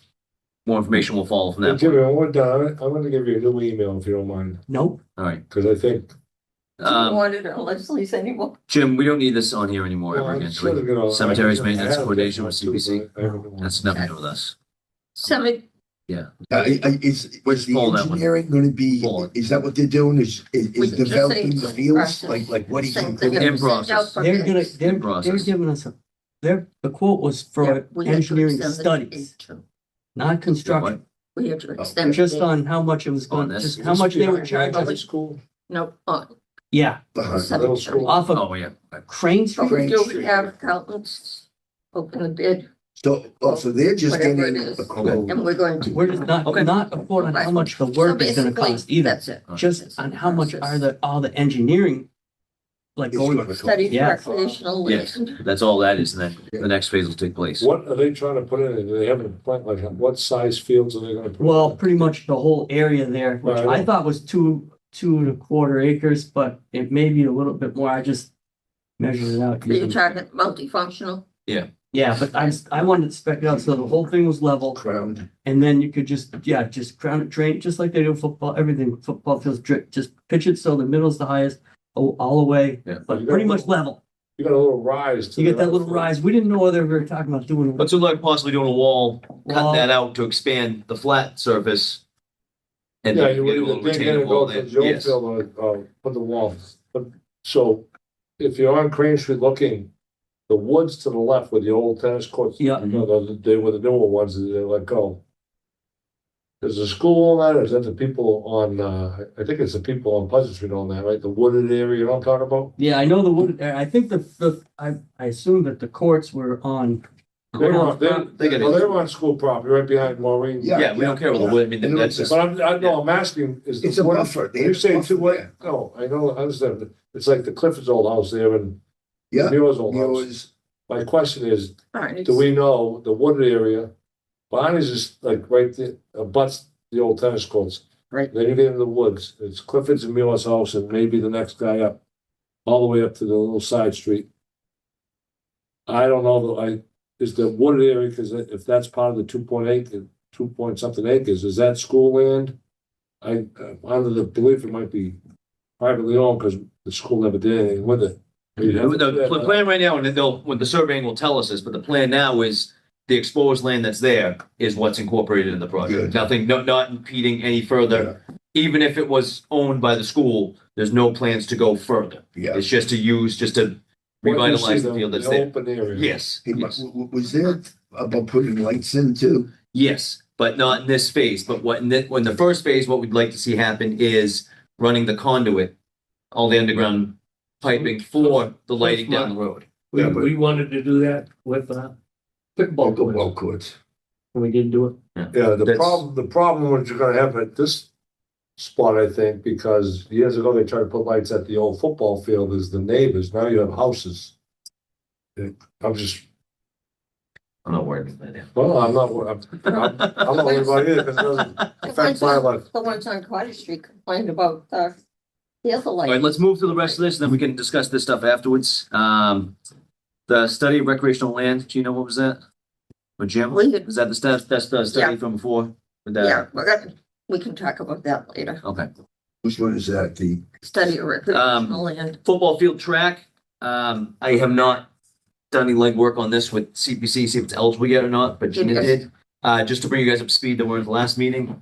more information will follow from Hey, that Jimmy, point. when we're done, I'm gonna give you a new email if you don't mind, Nope. All right. because I think. Do you want it on Leslie's anymore? Jim, we don't need this on here anymore Well, ever I'm again, sure do they're we? gonna- Cemeteries I maintenance have coordination with that too, CPC. but I haven't- That's nothing to do with us. is Where's the Paul, that one? engineering gonna be, Paul. is that what they're doing? We Is can just developing say the fields? process. Like what he's Same gonna thing. put In in? Send out process. for They're gonna, bids. they're process. giving us the quote was Yeah, for we had to engineering extend the studies, date too. not construction. We had to extend. the Just date. on how much it was On going, this. just how much they were High charging. school. No, on. Yeah, Uh-huh. Middle school. off of Oh, yeah. Crane But Street. we Crane do Street. have accountants open the bid So they're just Whatever getting it is. a quote. and we're going to. We're just not Okay. a quote on how much the So work is gonna basically, cost either. That's it. Just on how much are all the engineering, like It's going, gonna cost. Study Yeah. recreational Yes. land. That's all that is, and then the next phase will take place. What are they trying to put in? Do they have a plan, like what size fields are they gonna put? in? well, pretty much the whole area there, which Right, I I know. thought was 2.25 acres, but it may be a little bit more. I just measured it out. Are you using- talking multifunctional? Yeah, but I wanted to spec it out so the whole thing was level, Crowned. and then you could just crown it, drain, just like they do in football, everything, football fields, just pitch it so the middle's the highest, all the way, Yeah. but pretty much level. You got a little rise. to You get that the- little rise. We didn't know whether we were talking about doing. But so like possibly doing a wall, Wall. cutting that out to expand the flat surface. And Yeah, then you get a would little either dig in retaining and wall go there. to the old Yes. field or put the wall. But, so if you're on Crane Street looking, the woods to the left with the old tennis courts. Yeah. You know, they were the newer ones that they let go. There's a school on that, or is that the people on, I think it's the people on Pleasant Street on that, right? The wooded area, you know what I'm talking about? Yeah, I know the wood, I think I assume that the courts were on. They were on, They got it. well, they were on school property, right behind Maureen. Yeah. Yeah, we don't care about the wood. I mean, that's just, But I'm asking, is It's the a wood, buffer. They you have a say buffer two way, there. no, I know, I understand, it's like the Clifford's old house there and Yeah. Muir's old house. Yours, My question is, Barney's. do we know the wooded area? Barney's is like right there, abuts the old tennis courts. Right. Then you get into the woods, it's Clifford's and Muir's house and maybe the next guy up, all the way up to the little side street. I don't know, though, is the wooded area, because if that's part of the 2 point something acres, is that school land? I'm under the belief it might be privately owned, because the school never did anything with it. the plan right now, and when the surveying will tell us this, but the plan now is the exposed land that's there is what's incorporated in the project. Good. Nothing, not impeding any further. Even if it was owned by the school, there's no plans to go further. yeah. It's just to use, just to What do you revitalize see, the field that's there. Open area. Yes, Hey, yes. was there about putting lights in too? Yes, but not in this phase. But when the first phase, what we'd like to see happen is running the conduit, all the underground piping for the lighting down the road. We, Yeah, but- we wanted to do that with, pickleball courts, Well, courts. And we didn't do it. Yeah, the That's- problem what you're gonna have at this spot, I think, because years ago they tried to put lights at the old football field is the neighbors, now you have houses. I'm just, I'm not worried about that. well, I'm not worried about it, because it doesn't The affect ones my on- life. the ones on Cottage Street complained about the other All light. right, let's move to the rest of this, and then we can discuss this stuff afterwards. The study of recreational land, do you know what was that? Or Jim, We did- is that the stuff, that's the study Yeah. from before? With that? Yeah, we can talk about that later. Okay. Which one is that? The, Study of recreational land. Football field track, I have not done any legwork on this with CPC, see if it's eligible yet or not, but Gina Yes. did. Just to bring you guys up to speed, that were at the last meeting.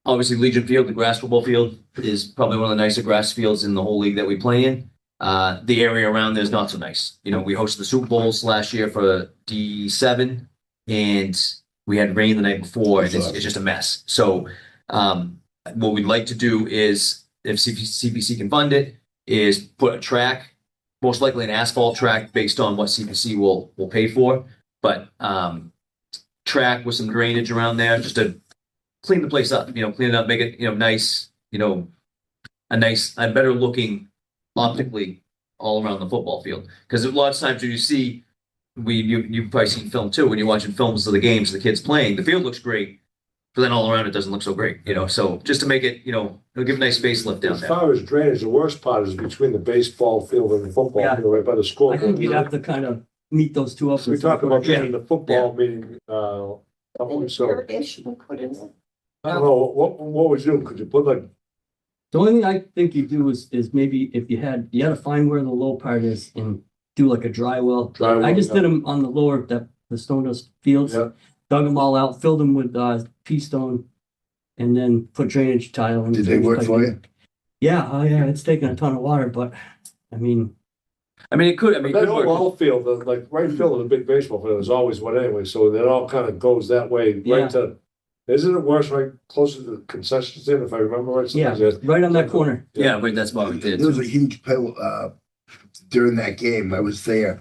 Obviously Legion Field, the grass football field, is probably one of the nicer grass fields in the whole league that we play in. The area around there is not so nice. You know, we hosted the Super Bowls last year for D7, and we had rain the night before, and it's just a mess. So, what we'd like to do is, if CPC can fund it, is put a track, most likely an asphalt track based on what CPC will pay for, but track with some drainage around there, just to clean the place up, clean it up, make it, nice, a better looking optically all around the football field. Because a lot of times when you see, you've probably seen film too, when you're watching films of the games, the kids playing, the field looks great, but then all around it doesn't look so great, so just to make it, it'll give a nice facelift down As there. far as drainage, the worst part is between the baseball field and the football Yeah. field, right by the school. I think you'd have to kind of meet those two up. We talked about Yeah. getting the football meeting, so, Irrigation put in there. I don't know, what would you do? Could you put like, The only thing I think you do is maybe if you had to find where the low part is and do like a dry well. Dry well, I just yeah. did them on the lower, the stone dust fields, Yeah. dug them all out, filled them with pea stone, and then put drainage tile. And did they work for you? Yeah, oh yeah, it's taken a ton of water, but I mean, It could that work. whole outfield, like right field of the big baseball field is always wet anyway, so that all kind of goes that way, Yeah. right to, isn't it worse right closer to the concession stand, if I remember right? yeah, Sometimes right on that corner. Yeah, but that's what we did. There was a huge pill, during that game. I was there.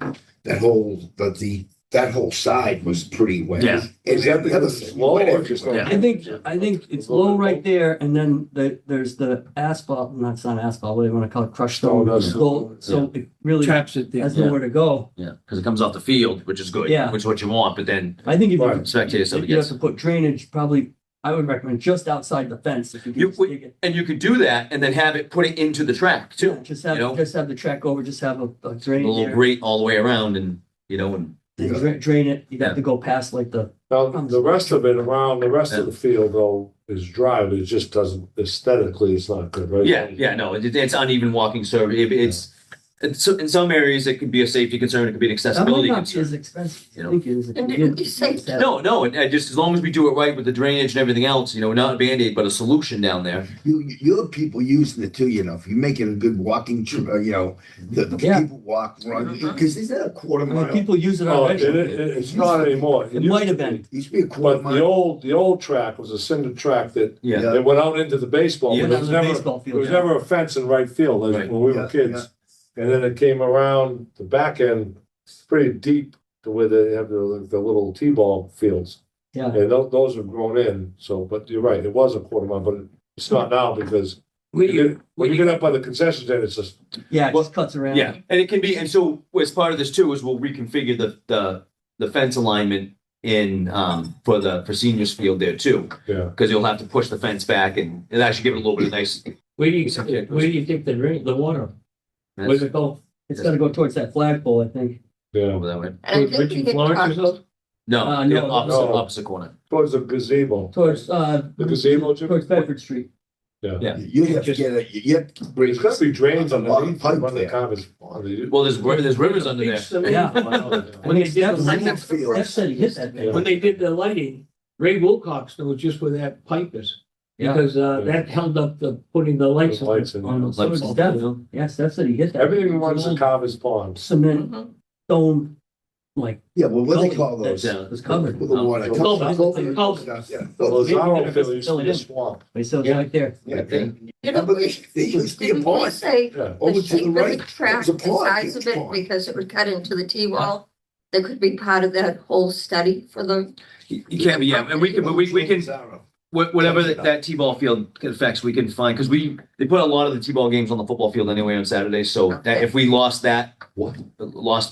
That whole side was pretty wet. Yeah. And Is that the other because it's thing, low wet or everywhere. just Yeah. I think it's low right there, and then there's the asphalt, not asphalt, what do you want to call it, crushed stone. Stone dust. So it really traps it there. has nowhere to go. Yeah, because it comes off the field, which is good. Yeah. Which is what you want, but then I think if you Right. spectators, stuff you have gets. to put drainage, probably, I would recommend just outside the fence if you You- can just dig it. And you could do that and then have it put it into the track Yeah, too. just you know? have the track over, just have a A drain little there. grate all the way around and, and Then drain it, you'd have to go past like the, Now, the rest of it around, the rest of the field though is dry, but it just doesn't aesthetically, it's not good, right? Yeah, no, it's uneven walking surface. It's in some areas, it could be a safety concern, it could be an that might accessibility not be concern. as expensive as You you know. think it is. And did we say- No, it just as long as we do it right with the drainage and everything else, not a Band-Aid, but a solution down there. You have people using it too, if you make it a good walking, the Yeah. people walk, run, because is that a quarter I mean, mile? people use it Oh, already. it's not anymore. It might have been. Used to be a quarter But the mile. old track was a cinder track that, Yeah. it went out into the baseball, Yeah. but there was Another never, baseball there field. was yeah. never a fence in right field, like Right. when we were Yeah, kids. And then it came around the back end, pretty deep to where they have the little T-ball fields. Yeah. And those have grown in, so, but you're right, it was a quarter mile, but it's not now because when you get up by the concession stand, it's just, Yeah, it just cuts around. Yeah, and it can be, and so as part of this too, is we'll reconfigure the fence alignment for seniors field there too. yeah. Because you'll have to push the fence back and actually give it a little bit of nice. Where do you think the water, where's it go? It's gotta go towards that flagpole, I think. Yeah, Over that way. And I think we Richard had Florence's talked, house? No, No, the no. opposite corner. towards the gazebo. Towards, The gazebo, Jim? towards Bedford Street. Yeah. You have to get a, you have to bring. There's gotta be drains a lot of underneath, pipe when the there. comments on the. Well, there's rivers under there. Yeah. When they did the Steph lighting, Steph said he hit that thing. when they did the lighting, Ray Wilcox knows just where that pipe is. Yeah. Because that held up putting the lights The lights in on there. the. So did Steph. Yeah, Steph said he hit that. Everything runs to Carver's Pond. Cement Mhm. stone, like, Yeah, well, what do they Gully call that those? was covered. With the water. Culvert. Culvert. Yeah. Lozaro field used to be a swamp. But so it's right there. Yeah, didn't remember we, they used to be a didn't we pond. say Yeah. Over the to the shape of right. the track, It the was a pond, size of huge it, pond. because it would cut into the T-wall? That could be part of that whole study for the, You can't be, yeah, and we can, whatever that T-ball field affects, we can find, because they put a lot of the T-ball games on the football field anyway on Saturdays, so that if we lost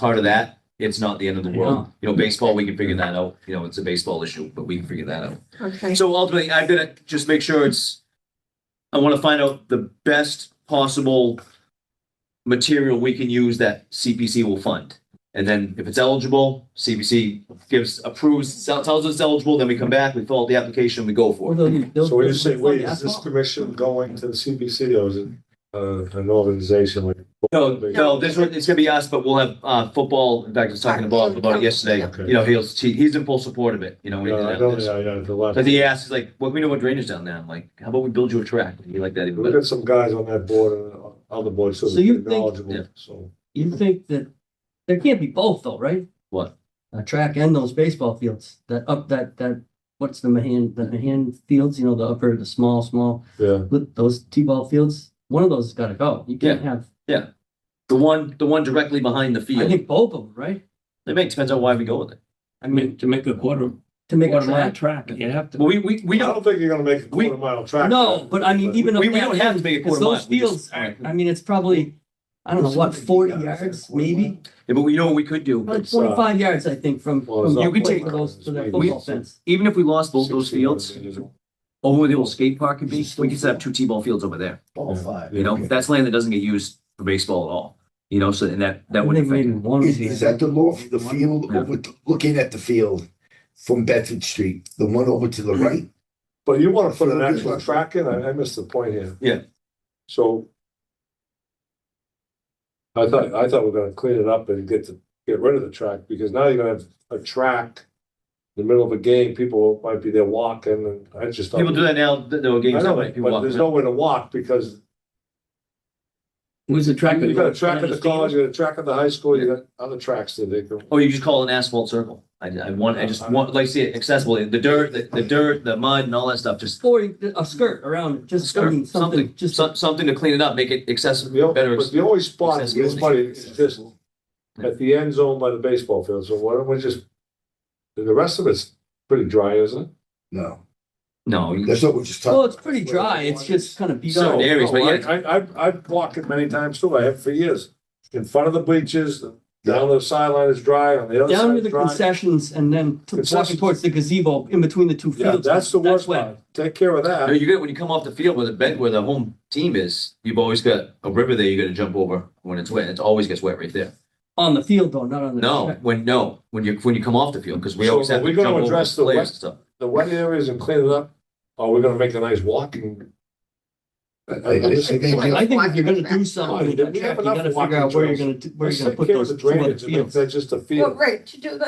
part of that, it's not the end of the world. Baseball, we can figure that out, it's a baseball issue, but we can figure that out. okay. So ultimately, I'm gonna just make sure I want to find out the best possible material we can use that CPC will fund. And then if it's eligible, CPC approves, tells us it's eligible, then we come back, we fill out the application, we go for Or it. So when you say, wait, is this asphalt? commission going to the CPC or is it, an organization like? No, it's gonna be us, but we'll have, football, in fact, I was talking about it yesterday. Okay. He's in full support of it, Yeah, I don't, yeah, the left. But he asked, he's like, well, we know what drainage down there. I'm like, how about we build you a track? You like that even We better? got some guys on that board and other boards, so So you they're think- knowledgeable, Yeah. so. You think that, there can't be both though, right? What? A track and those baseball fields, what's the Mahan fields, the upper, the small, Yeah, with those T-ball fields, one of those has gotta go. You can't have, The one directly behind the I field. think both of them, right? It depends on why we go with it. I mean, To make a quarter to make a mile track. track, you have to. Well, we I don't, don't think you're gonna make a We- quarter mile track. No, but I mean, even. we if that don't have to make a because quarter mile. Those We just- fields, I mean, it's probably, I don't know, what, 40 yards, maybe? Yeah, but we know what we could do. Probably It's, 25 yards, I think, from well, it's You not could quite take- to those, to that we- football fence. Even if we lost both those 60 fields, over where the old skate park could be, we could set up 2 T-ball fields over there. All five. That's land that doesn't get used for baseball at all. So and that I would think affect. maybe one. Is that the law for the field, Yeah. looking at the field from Bedford Street, the one over to the right? But you wanna put an actual track in, I missed the point here. Yeah. So. I thought we were gonna clean it up and get rid of the track, because now you're gonna have a track. In the middle of a game, people might be there walking, and I just. thought- People do that now, there are I games that know, way. People but walk there's around. nowhere to walk, because Where's the track? you got a track at the college, you got a track at the high school, you got other tracks that they go. Or you just call it an asphalt circle. I just want, like, see it accessible, the dirt, the mud and all that stuff, just Or a skirt around it, just, I mean, something, just. something to clean it up, make it accessible, better. But the only spot that gets accessibility. muddy is just at the end zone by the baseball field, so why don't we just, the rest of it's pretty dry, isn't it? No, No, you- that's what we're just talking. Well, it's pretty dry, it's just kind of beat So, up. yeah. areas, but yeah. I've walked it many times too, I have for years, in front of the bleachers, down the sideline is dry, on the other Down side to is the dry. concessions and then walking Concessions. towards the gazebo in between the two Yeah, fields. that's the worst wet. part, take care of No, that. you get, when you come off the field where the home team is, you've always got a river there you gotta jump over when it's wet. It always gets wet right there. On the field though, not on the. track. when you come off the field, because we So always are have we to gonna jump over address the the players wet- and stuff. The wet areas and clean it up, or we're gonna make a nice walking. I think if you're gonna do something with We that have track, you enough gotta figure walking out where you're trails. gonna, where Let's you're gonna take put care of those the two other drainage, and make fields. that just a Well, field. right, to do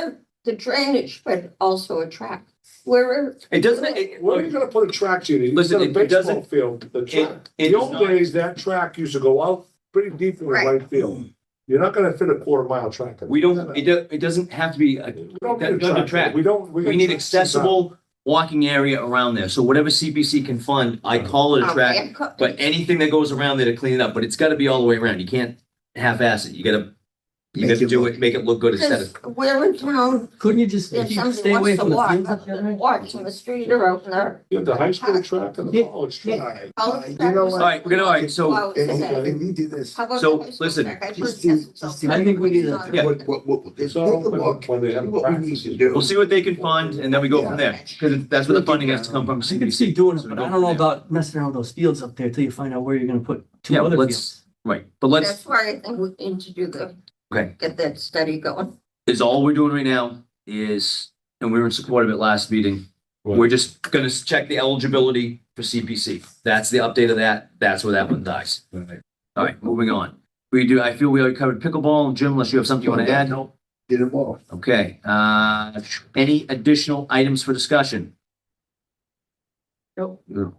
the drainage, but also a track. Where. It doesn't, Where are you gonna put a track, Judy? You Listen, said a it doesn't- baseball field, the track. it The is old not- days, that track used to go out pretty deep in the Right. right field. You're not gonna fit a 1/4 mile track. in we there. don't, it doesn't have to be, We don't that- need that's a a track. We don't. we got need tracks in town. accessible walking area around there. So whatever CPC can fund, I call it a track. But anything that goes around there to clean it up, but it's gotta be all the way around. You can't half-ass it. You gotta Make it do look- it, make it look good instead Because of. we're in town, Couldn't you just, if if you somebody stay away wants to from the walk, fields up there, right? walk in the street or out in the. You have the high school track and the college All track. right, College you know track. what? All right, all right, so Wow, it's And, okay. and we do this. How about So, the high school listen, track? I just just do- guess it's just all- I think we need a- It's Yeah. not- Let's It's take all a look. when they have See what we need practice. to do. We'll see what they can fund and then we go from there. Because that's where the funding has to come from. I could see doing it, So but go I don't know from there. about messing around with those fields up there till you find out where you're gonna put two Yeah, other let's, fields. right, but let's, That's why I think we need to do Okay. get that study going. is all we're doing right now is, and we were in support of it last meeting. Right. We're just gonna check the eligibility for CPC. That's the update of that. That's where that one dies. All right, moving on. I feel we already covered pickleball. Jim, unless you have something you want to add? Get them all. Okay, any additional items for discussion? Nope. No.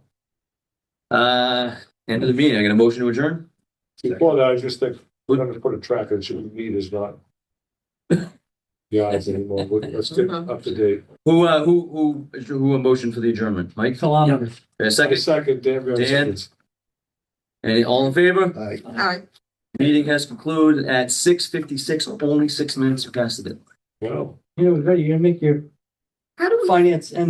End of the meeting. I got a motion to adjourn? Before that, I just think we're gonna put a track that should meet is not. Yeah, anymore. Let's get up to date. Who a motion for the adjournment? Mike? Kilometers. A second? Second, Dan. Dan? seconds. Any, all in favor? All right. All right. Meeting has concluded at 6:56, only 6 minutes past the bit. Wow. You know, you're gonna make your How do we finance and